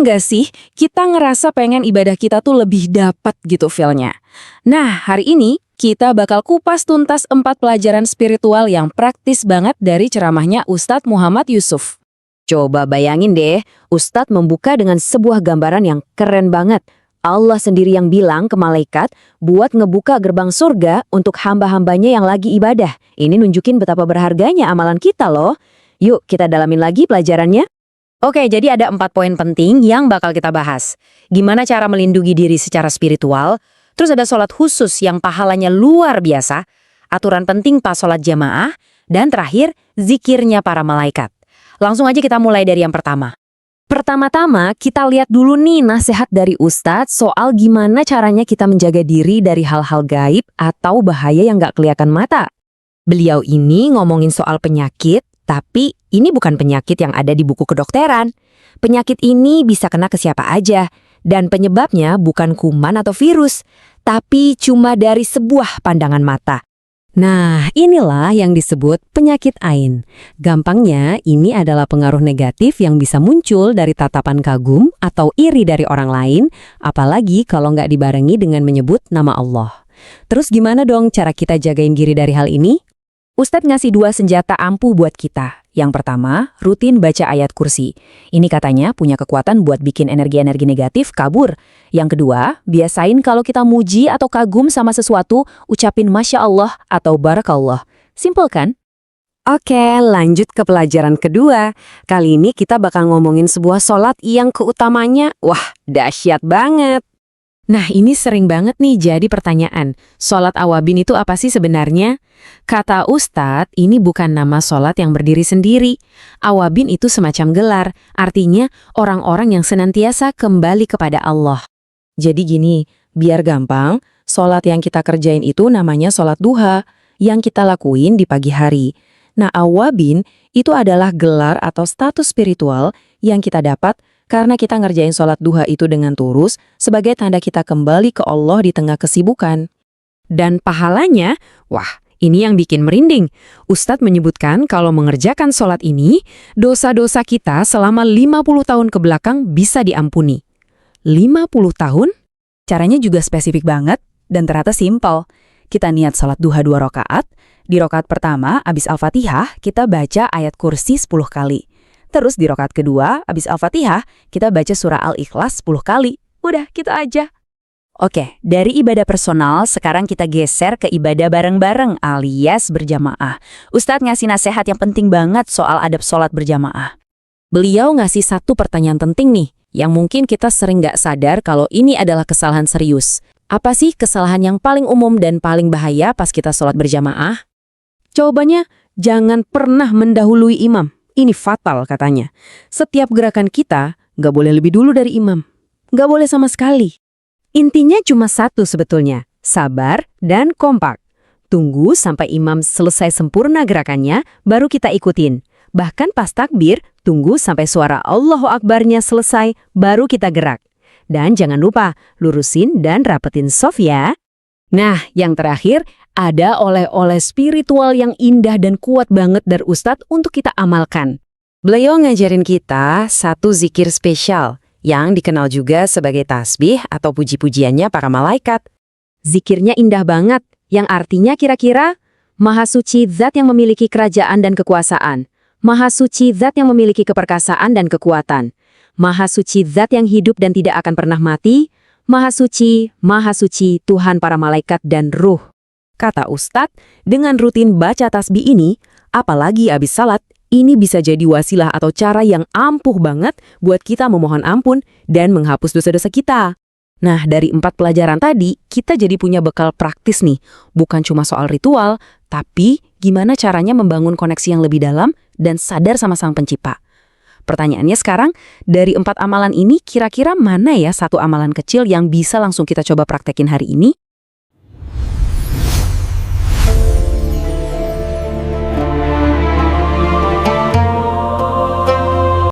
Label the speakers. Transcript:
Speaker 1: nggak sih, kita ngerasa pengen ibadah kita tuh lebih dapat gitu feel-nya. Nah, hari ini kita bakal kupas tuntas 4 pelajaran spiritual yang praktis banget dari ceramahnya Ustadz Muhammad Yusuf.
Speaker 2: Coba bayangin deh, Ustadz membuka dengan sebuah gambaran yang keren banget. Allah sendiri yang bilang ke malaikat buat ngebuka gerbang surga untuk hamba-hambanya yang lagi ibadah. Ini nunjukin betapa berharganya amalan kita loh. Yuk kita dalamin lagi pelajarannya. Oke, jadi ada 4 poin penting yang bakal kita bahas. Gimana cara melindungi diri secara spiritual, terus ada sholat khusus yang pahalanya luar biasa, aturan penting pas sholat jamaah, dan terakhir, zikirnya para malaikat. Langsung aja kita mulai dari yang pertama. Pertama-tama, kita lihat dulu nih nasihat dari Ustadz soal gimana caranya kita menjaga diri dari hal-hal gaib atau bahaya yang nggak kelihatan mata. Beliau ini ngomongin soal penyakit, tapi ini bukan penyakit yang ada di buku kedokteran. Penyakit ini bisa kena ke siapa aja, dan penyebabnya bukan kuman atau virus, tapi cuma dari sebuah pandangan mata. Nah, inilah yang disebut penyakit ain. Gampangnya, ini adalah pengaruh negatif yang bisa muncul dari tatapan kagum atau iri dari orang lain, apalagi kalau nggak dibarengi dengan menyebut nama Allah. Terus gimana dong cara kita jagain diri dari hal ini? Ustadz ngasih 2 senjata ampuh buat kita. Yang pertama, rutin baca ayat kursi. Ini katanya punya kekuatan buat bikin energi-energi negatif kabur. Yang kedua, biasain kalau kita muji atau kagum sama sesuatu, ucapin Masya Allah atau Barakallah. Simpel kan? Oke, lanjut ke pelajaran kedua. Kali ini kita bakal ngomongin sebuah sholat yang keutamanya, wah, dahsyat banget. Nah, ini sering banget nih jadi pertanyaan. Sholat awabin itu apa sih sebenarnya? Kata Ustadz, ini bukan nama sholat yang berdiri sendiri. Awabin itu semacam gelar, artinya orang-orang yang senantiasa kembali kepada Allah. Jadi gini, biar gampang, sholat yang kita kerjain itu namanya sholat duha, yang kita lakuin di pagi hari. Nah, awabin itu adalah gelar atau status spiritual yang kita dapat karena kita ngerjain sholat duha itu dengan tulus sebagai tanda kita kembali ke Allah di tengah kesibukan. Dan pahalanya, wah, ini yang bikin merinding. Ustadz menyebutkan kalau mengerjakan sholat ini, dosa-dosa kita selama 50 tahun ke belakang bisa diampuni. 50 tahun? Caranya juga spesifik banget dan ternyata simpel. Kita niat sholat duha 2 rakaat. Di rakaat pertama, abis Al-Fatihah, kita baca ayat kursi 10 kali. Terus di rakaat kedua, abis Al-Fatihah, kita baca surah Al-Ikhlas 10 kali. Udah, gitu aja. Oke, dari ibadah personal, sekarang kita geser ke ibadah bareng-bareng alias berjamaah. Ustadz ngasih nasihat yang penting banget soal adab sholat berjamaah. Beliau ngasih 1 pertanyaan penting nih, yang mungkin kita sering nggak sadar kalau ini adalah kesalahan serius. Apa sih kesalahan yang paling umum dan paling bahaya pas kita sholat berjamaah? Jawabannya, jangan pernah mendahului imam. Ini fatal katanya. Setiap gerakan kita nggak boleh lebih dulu dari imam. Nggak boleh sama sekali. Intinya cuma 1 sebetulnya, sabar dan kompak. Tunggu sampai imam selesai sempurna gerakannya, baru kita ikutin. Bahkan pas takbir, tunggu sampai suara Allahu Akbarnya selesai, baru kita gerak. Dan jangan lupa, lurusin dan rapetin shaf ya. Nah, yang terakhir, ada oleh-oleh spiritual yang indah dan kuat banget dari Ustadz untuk kita amalkan. Beliau ngajarin kita 1 zikir spesial yang dikenal juga sebagai tasbih atau puji-pujiannya para malaikat. Zikirnya indah banget, yang artinya kira-kira, Maha Suci Zat yang memiliki kerajaan dan kekuasaan. Maha Suci Zat yang memiliki keperkasaan dan kekuatan. Maha Suci Zat yang hidup dan tidak akan pernah mati. Maha Suci Tuhan para malaikat dan ruh. Kata Ustadz, dengan rutin baca tasbih ini, apalagi abis salat, ini bisa jadi wasilah atau cara yang ampuh banget buat kita memohon ampun dan menghapus dosa-dosa kita. Nah, dari 4 pelajaran tadi, kita jadi punya bekal praktis nih. Bukan cuma soal ritual, tapi gimana caranya membangun koneksi yang lebih dalam dan sadar sama Sang Pencipta. Pertanyaannya sekarang, dari 4 amalan ini, kira-kira mana ya 1 amalan kecil yang bisa langsung kita coba praktekin hari ini?